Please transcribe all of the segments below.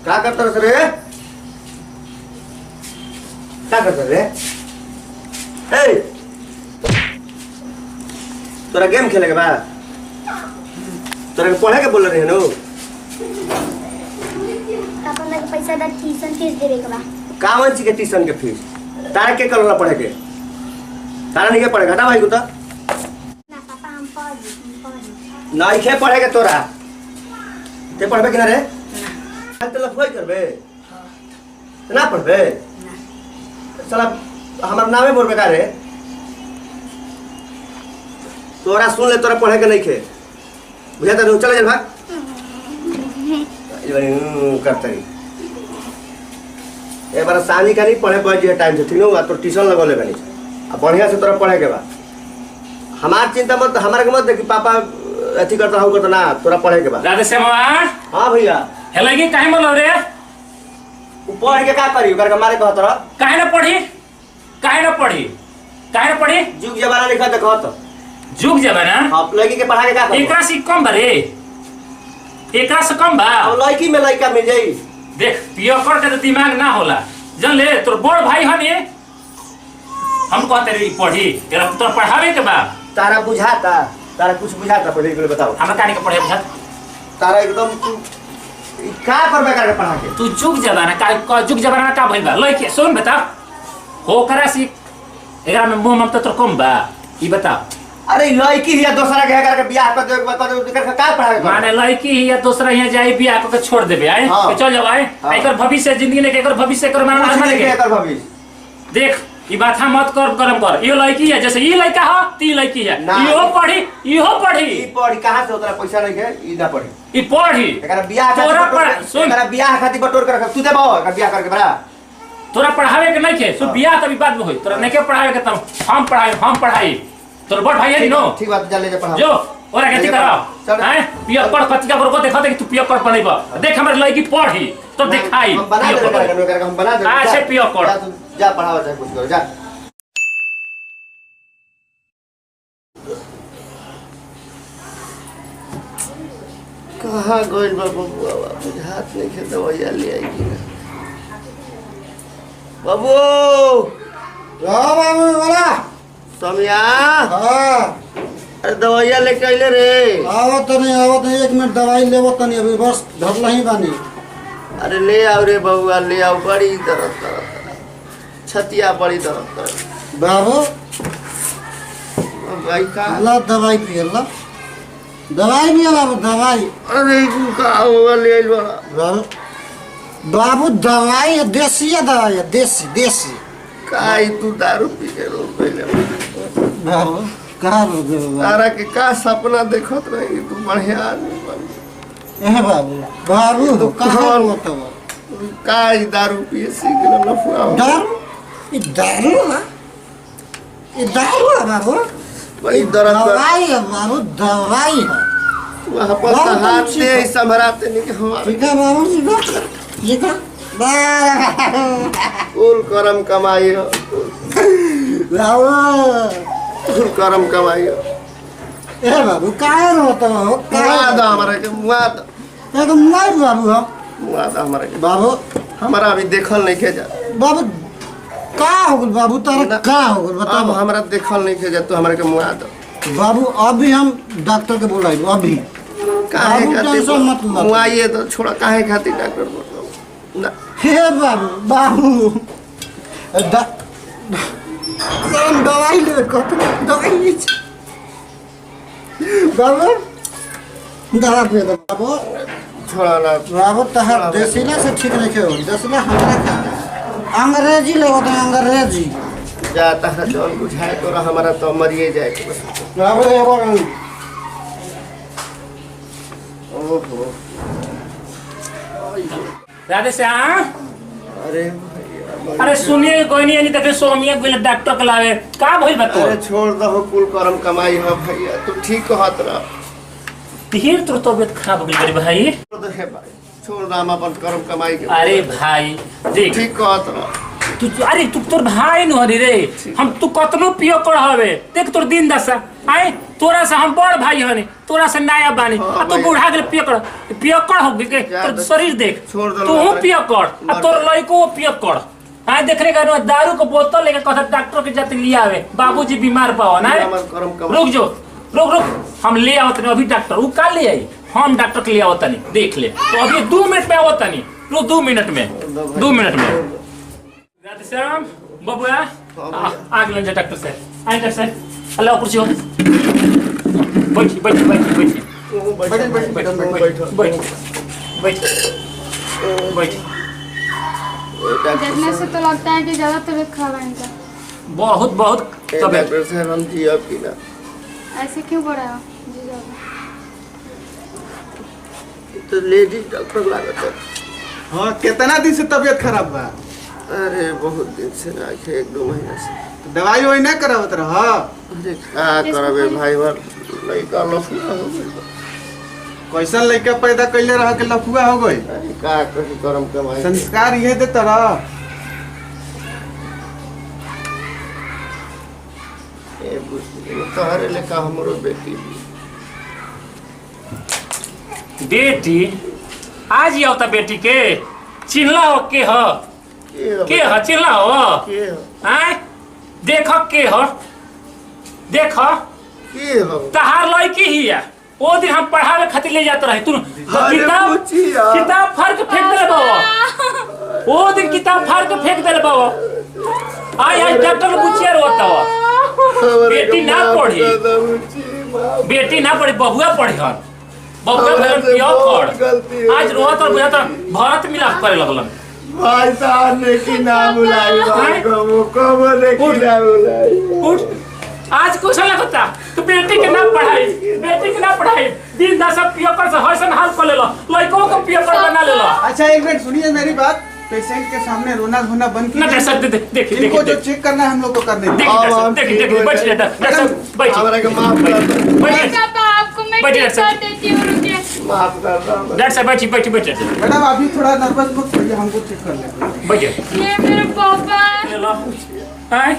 क्या करता रे? क्या करता रे? ए, तोरा गेम खेले के बाद तोरा पढ़े के बोल रहे हैं नो? पापा मेरे पैसा दा ट्यूशन फीस देवे के बा। कावन ची के ट्यूशन के फीस तारा के करला पढ़े के? तारा नहीं के पढ़ेगा ना भाई को तो? ना पापा हम पढ़ नहीं के पढ़े के तोरा ते पढ़बे कि ना रे? तो लफाई करबे ना पढ़बे साला हमार नामे बोलबे का रे? तोरा सुन ले तोरा पढ़े के नहीं खे बुझा तो चले जा भाग करते ए बार सानी का नहीं पढ़े पड़ जे टाइम से ठीक न तो ट्यूशन लगा ले बनी अब बढ़िया से तोरा पढ़े के बा हमार चिंता मत हमारे के मत देखी पापा अथी करता हो करता ना तोरा पढ़े के बा राधे श्याम हां भैया हेलगी काहे बोल रे पढ़ के का करी ओकर के मारे कहत रह काहे ना पढ़ी काहे ना पढ़ी जुग जमाना लिखा देखो तो जुग जमाना आप लड़की के पढ़ा के का एकरा से कम बरे एकरा से कम बा अब लड़की में लड़का मिल जाई देख पियकर के तो दिमाग ना होला जन ले तोर बड़ भाई हन ये हम कहते रे पढ़ी तेरा तोर पढ़ावे के बा तारा बुझाता तारा कुछ बुझाता पढ़े के बताओ हमरा काहे के पढ़े बुझा तारा एकदम तू का करबे कर के पढ़ा के तू जुग जमाना का जुग जमाना का भइल बा लइके सुन बता होकरा से एकरा में मुंह ममता तोर कम बा ई बता अरे लड़की या दूसरा के करके बियाह कर दे कर का पढ़ा के माने लड़की ही या दूसरा यहाँ जाए बियाह करके छोड़ देबे आए हाँ। चल जाओ आए हाँ। एकर भविष्य जिंदगी ने एकर भविष्य कर माना कुछ माने नहीं के एकर भविष्य देख ई बात हम मत कर गरम कर यो लड़की है जैसे ई लड़का हो ती लड़की है ना। इहो पढ़ी ई पढ़ी कहां से उतना पैसा नहीं है ई ना पढ़ी ई पढ़ी एकर बियाह तोरा पढ़ सुन एकर बियाह खातिर बटोर कर तू देबो एकर बियाह करके बड़ा तोरा पढ़ावे के नहीं के सो बियाह कभी बाद में होई तोरा नहीं के पढ़ावे के तब हम पढ़ाई तोर बड़ भाई है नो ठीक बात जा ले जा पढ़ा जो ओरा खेती करो हैं पिया पढ़ कतिका बरको देखो देख तू पिया पढ़ पढ़ेबा देख हमर लड़की पढ़ी तो दिखाई हम बना दे करके हम बना दे आ से पिया पढ़ जा पढ़ावा जा कुछ कर जा कहाँ गइल बा बबुआ हाथ नहीं खे दवाइया ले आई कि बाबू हाँ बाबू बोला समिया हाँ अरे दवाइया लेके आइले रे आवत नहीं 1 मिनट दवाई लेवो तनी अभी बस धरला ही बानी अरे ले आओ रे बबुआ ले आओ बड़ी दर्द छतिया बड़ी दर्द बाबू भाई का ला दवाई पिए ला दवाई नहीं है बाबू दवाई अरे का होगा ले आइल बड़ा बाबू बाबू दवाई है देसी दवाई है देसी देसी काई तू दारू पी के रो पहले बाबू कहाँ रो गए बाबू तारा के का सपना देखत रही तू बढ़िया आदमी बन ए बाबू बाबू तो कहाँ रो तो काई दारू पिए सीख न लफुआ दारू ये दारू है बाबू बड़ी दर्द दवाई है बाबू दवाई है वहां पर बहुत हाथ अच्छी से है। संभराते नहीं कि हमारे ठीक है बाबू ठीक है कुल करम कमाई हो कुल करम कमाई हो ए बाबू काहे रोता हो मुआ दो हमारे के मुआ दो ये तो मार बाबू हम मुआ दो हमारे के बाबू हमारा अभी देखल नहीं खे जा बाबू का हो गल बाबू तारा का हो गल अब बताओ हमारा देखल नहीं खे जा तू हमारे के मुआ दो बाबू अभी हम डॉक्टर के बुलाए अभी काहे बाबू टेंशन मत खातिर लो मुआइए तो छोड़ा काहे खातिर डॉक्टर बोल ना हे बाबू बाबू दवाई ले दवाई ले बाबू दवा पे दो बाबू छोड़ा ना बाबू तहर देसीला से ठीक नहीं हो देसीला हमरा का अंग्रेजी ले होते अंग्रेजी जाता है जौन बुझाए तो हमारा तो मरिए जाए के बस बाबू एगो ओहो राधे श्याम अरे अरे सुनिए कोई नहीं तबे सोमिया कोई डॉक्टर के लावे का भइल बा अरे तो छोड़ दो कुल करम कमाई हो भैया तू ठीक कहत रह तीर तो तबियत खराब हो गई भाई छोड़ दे हे भाई छोड़ दो हम अपन करम कमाई के अरे भाई देख ठीक कहत रह तू अरे तू तोर भाई न हरी रे हम तू कतनो पियो कर हवे देख तोर दिन दशा आए तोरा से हम बड़ भाई हनी तोरा से नया बानी आ तू बूढ़ा गेल पियो कर हो गई के तोर शरीर देख तू पियो कर आ तोर लइको पियो कर आए देखने का दारू के बोतल लेके कहता डॉक्टर के जाते लिया आवे बाबूजी बीमार पाओ ना रुक जो रुक हम ले आवत नहीं अभी डॉक्टर वो कल ले आई हम डॉक्टर के लिए आवत नहीं देख ले तो अभी 2 मिनट में आवत नहीं रुक 2 मिनट में राधे श्याम बबुआ आग ले डॉक्टर से आए डॉक्टर से अल्लाह कुर्सी हो बैठ देखने से तो लगता है कि ज्यादा तबीयत खराब है इनका। बहुत डॉक्टर साहब हम जी अब की ना ऐसे क्यों पड़ा है जी ज्यादा? तो लेडीज डॉक्टर लागत है। हाँ कितना दिन से तबीयत खराब बा? अरे बहुत दिन से ना 1-2 महीना से। तो दवाई वही ना करावत रह? अरे का करबे भाई बार लइका लफुआ हो गइल। कैसन लड़का पैदा कैले रह के लफुआ हो गई? अरे का कही करम कमाई। संस्कार ये देता रह। ए बुझ तोहरे लेका हमरो बेटी बेटी आज ही आवता बेटी के चिल्ला हो के ह चिल्ला हो के आए देख के ह देख के हो तहार लड़की ही है वो दिन हम पढ़ावे खातिर ले जाते रहे तू किताब फाड़ के फेंक देले बाबा वो दिन किताब फाड़ के फेंक देले बाबा आई डॉक्टर बुचिया रोता हुआ बेटी ना पढ़ी बहुआ पढ़ी हन बहुआ भले पियो कर आज रोत और बुझा तो भारत मिलाप करे लगलन भाई साहब ने की नाम बुलाई भाई को ने की नाम बुलाई उठ आज कुछ लगता तो बेटी के ना पढ़ाई दिन दशा पियो कर से हसन हाल कर लेलो लड़कों को पियो कर बना लेलो। अच्छा एक मिनट सुनिए मेरी बात। पेशेंट के सामने रोना धोना बंद कीजिए। ना डॉक्टर देख इनको जो चेक करना है हम लोग को कर देंगे। देख बैठ डॉक्टर बैठ हमरा के माफ कर दो पापा आपको मैं बैठ टिकट कर देती हूँ रुकिए। माफ कर दो डॉक्टर साहब बैठ मैडम अभी थोड़ा नर्वस मत होइए हमको चेक कर लेंगे। बैठ ये मेरे पापा है। ले लो हैं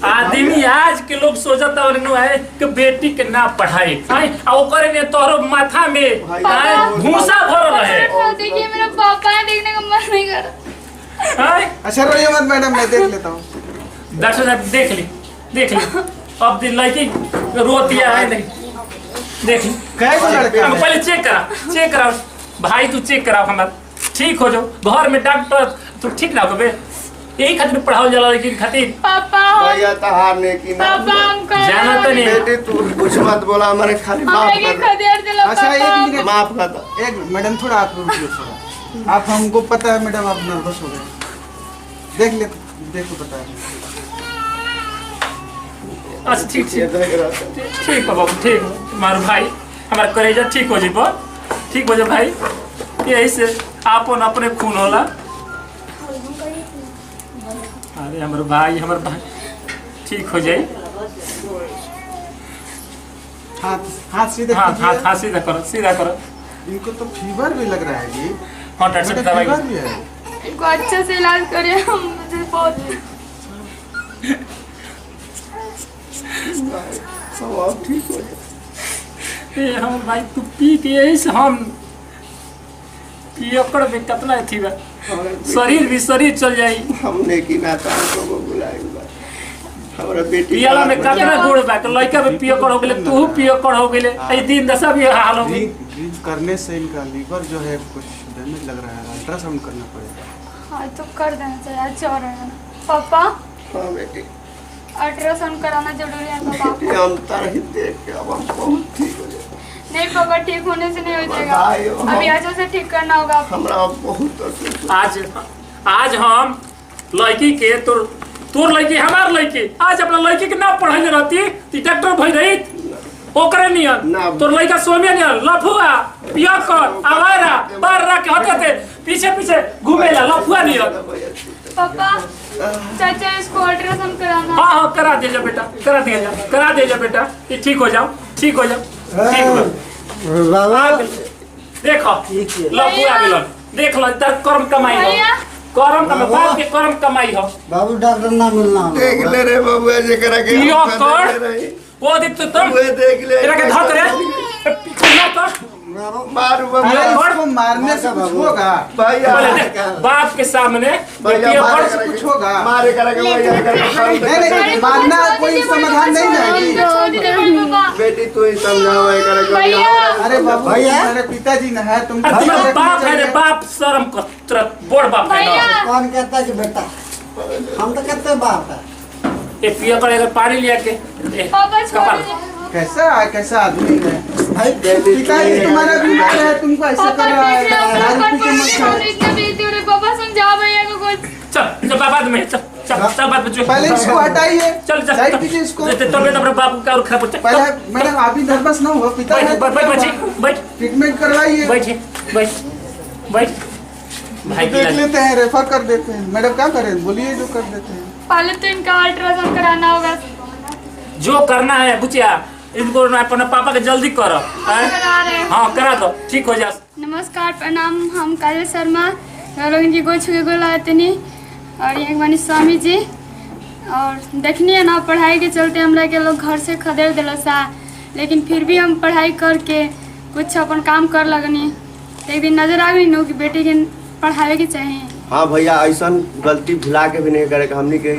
आदमी आज के लोग सोचता है कि बेटी के ना पढ़ाई हैं आ ओकरे ने तोरो माथा में हैं भूसा भरल रहे। देखिए मेरा पापा है देखने का मन नहीं कर रहा। हैं अच्छा रोइए मत मैडम मैं देख लेता हूँ। डॉक्टर साहब देख ली अब दिन लड़की रोती है नहीं देख ली कई गो लड़के हम हैं? पहले चेक कराओ भाई तू चेक कराओ हमारा ठीक हो जाओ घर में डॉक्टर तू ठीक ना हो यही खातिर पढ़ाओ जाला लेकिन खातिर पापा भैया तहार ने की नाम पापा हम कर जाना तो नहीं बेटी तू कुछ मत बोला हमारे खाली माफ हमें कर खदेड़ दिला अच्छा एक पापा। मिनट माफ कर दो एक मिनट मैडम थोड़ा आप रुकिए थोड़ा। आप हमको पता है मैडम आप नर्वस हो गए। देखो बता अच्छा ठीक ये देख रहा था ठीक बाबू ठीक हमारे भाई हमारा कलेजा ठीक हो जीबो ठीक हो जा भाई यही से आपन अपने खून होला। अरे हमारे भाई ठीक हो जाए हाथ सीधे हाथ सीधा करो इनको तो फीवर भी लग रहा है जी। हाँ डॉक्टर साहब दवाई फीवर भी है। इनको अच्छे से इलाज करिए हम मुझे बहुत सब अब ठीक हो जाए ए हम भाई तू पी के यही से हम पियकर में कितना थी बा शरीर चल जाई हमने की नाता को बुलाई हमरा बेटी पियाला में कितना गुड़ बा के लड़का में पियकर हो गेले तू पियकर हो गेले ए दिन दशा भी हाल हो गई। ड्रिंक करने से इनका लीवर जो है कुछ डैमेज लग रहा है अल्ट्रासाउंड करना पड़ेगा। हाँ तो कर देना चाहिए अच्छा हो रहा है पापा हाँ बेटी अल्ट्रासाउंड कराना जरूरी है पापा। बेटी हम तरह देख के अब हम बहुत ठीक हो जाए नहीं पापा ठीक होने से नहीं हो जाएगा बताइए, हम- अभी अच्छे से ठीक करना होगा आपको। हमरा बहुत आज हम लड़की के तोर लड़की हमार लड़की आज अपना लड़की के ना पढ़ाई रहती तो डॉक्टर भई रही ओकरे नियन ना। तोर लड़का सोमिया नियन लफुआ पियकर आवारा बार के होते थे पीछे घूमेला लफुआ नियन। पापा चाचा इसको अल्ट्रासाउंड कराना है। हाँ करा दीजिए बेटा करा दीजिए बेटा ये ठीक हो जाओ ठीक हो बाबा देखो लफुआ मिलन देख लो इधर कर्म कमाई भैया करम कमा बाप के करम कमाई हो बाबू डॉक्टर ना मिलना देख ले रे बाबू ऐसे करा के पियो कर वो देख तो वे देख ले तेरा के धर रे पीछे ना कर मारू बाबू अरे इसको मारने से कुछ होगा भैया बोले देख, बाप के सामने भैया पियो मारे कर कुछ होगा मारे करा के भैया नहीं मारना कोई समाधान नहीं जाएगी बेटी तू ही समझाओ ये करा के भैया। अरे बाबू भैया। मेरे पिताजी न है तुम अरे तुम्हारा बाप है रे बाप शर्म कर तेरा बड़ बाप है भैया। ना कौन कहता है कि बेटा हम तो कहते हैं बाप है ये पियो कर अगर पानी लिया के पापा छोड़ कपाल दे। कैसा आदमी है भाई पिताजी तुम्हारा बीमार है तुमको ऐसा पापा कर रहा देख रहे है हो, दारू पापा पी के मत खाओ। इतना बेइज्जती हो रही है। पापा समझाओ भैया को कुछ। चल चल बाद में चल चल चल बाद में चल पहले इसको हटाइए चल चल साइड कीजिए इसको तो मैं अपने बाप का और खराब चल पहले मैडम आप ही नर्वस ना हो पिता है बैठ बैठ बैठ बैठ ट्रीटमेंट करवाइए बैठ बैठ बैठ भाई की देख लाज। लेते हैं रेफर कर देते हैं मैडम क्या करें बोलिए जो कर देते हैं पहले तो इनका अल्ट्रासाउंड कराना होगा। जो करना है बुचिया इनको अपना पापा के जल्दी करो हैं? करा रहे हैं। हाँ करा दो ठीक हो जा नमस्कार प्रणाम हम काजल शर्मा रोहन जी गोछ के गोला तनी और एक बानी स्वामी जी और देखनी है ना पढ़ाई के चलते हमरा के लोग घर से खदेड़ दिला सा लेकिन फिर भी हम पढ़ाई करके कुछ अपन काम कर लगनी एक दिन नजर आ गई नो कि बेटी के पढ़ावे के चाहिए। हाँ भैया ऐसा गलती भुला के भी नहीं करे हमनी के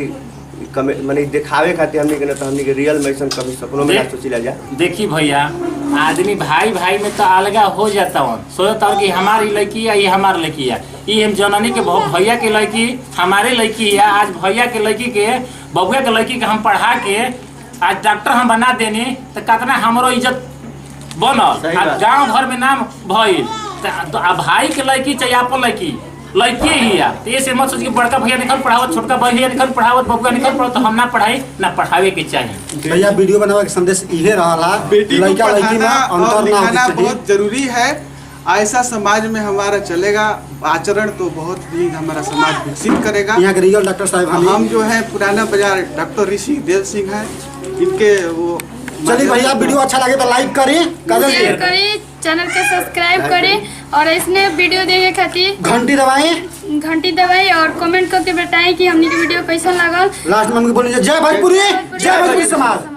माने दिखावे खातिर हमनी के ना तो हमनी के रियल में ऐसा कभी सपनों में ना सोचिला जा। देखी भैया आदमी भाई भाई में तो अलगा हो जाता हूँ सोचता हूँ कि हमारी लड़की है ये हमारी लड़की है ये हम जननी के भैया के लड़की हमारे लड़की है आज भैया के लड़की के बबुआ के लड़की के हम पढ़ा के आज डॉक्टर हम बना देने तो कितना हमारो इज्जत बनल सही आज बात। गाँव घर में नाम भइल तो भाई के लड़की चाहे अपन लड़की ही है तो ये से मत सोच कि बड़का भैया निकल पढ़ावत छोटका भैया निकल पढ़ावत बबुआ निकल पढ़ावत तो हम ना पढ़ाई ना पढ़ावे के चाहिए। भैया वीडियो बनावे के संदेश इहे रहला बेटी को लड़का लड़की में पढ़ाना और अंतर ना लिखाना होना बहुत जरूरी है ऐसा समाज में हमारा चलेगा आचरण तो बहुत ही हमारा समाज विकसित करेगा। यहाँ के रियल डॉक्टर साहब हम जो है पुराना बाजार डॉक्टर ऋषि देव सिंह है इनके वो चलिए भैया वीडियो अच्छा लगे तो लाइक करें काजल शेयर जी करी चैनल के सब्सक्राइब करें और इसने वीडियो देखे खातिर घंटी दबाएं घंटी दबाई और कमेंट करके बताएं कि हमने की वीडियो कैसा लगल। लास्ट में हमको बोलिए जय भोजपुरी जय भोजपुरी समाज।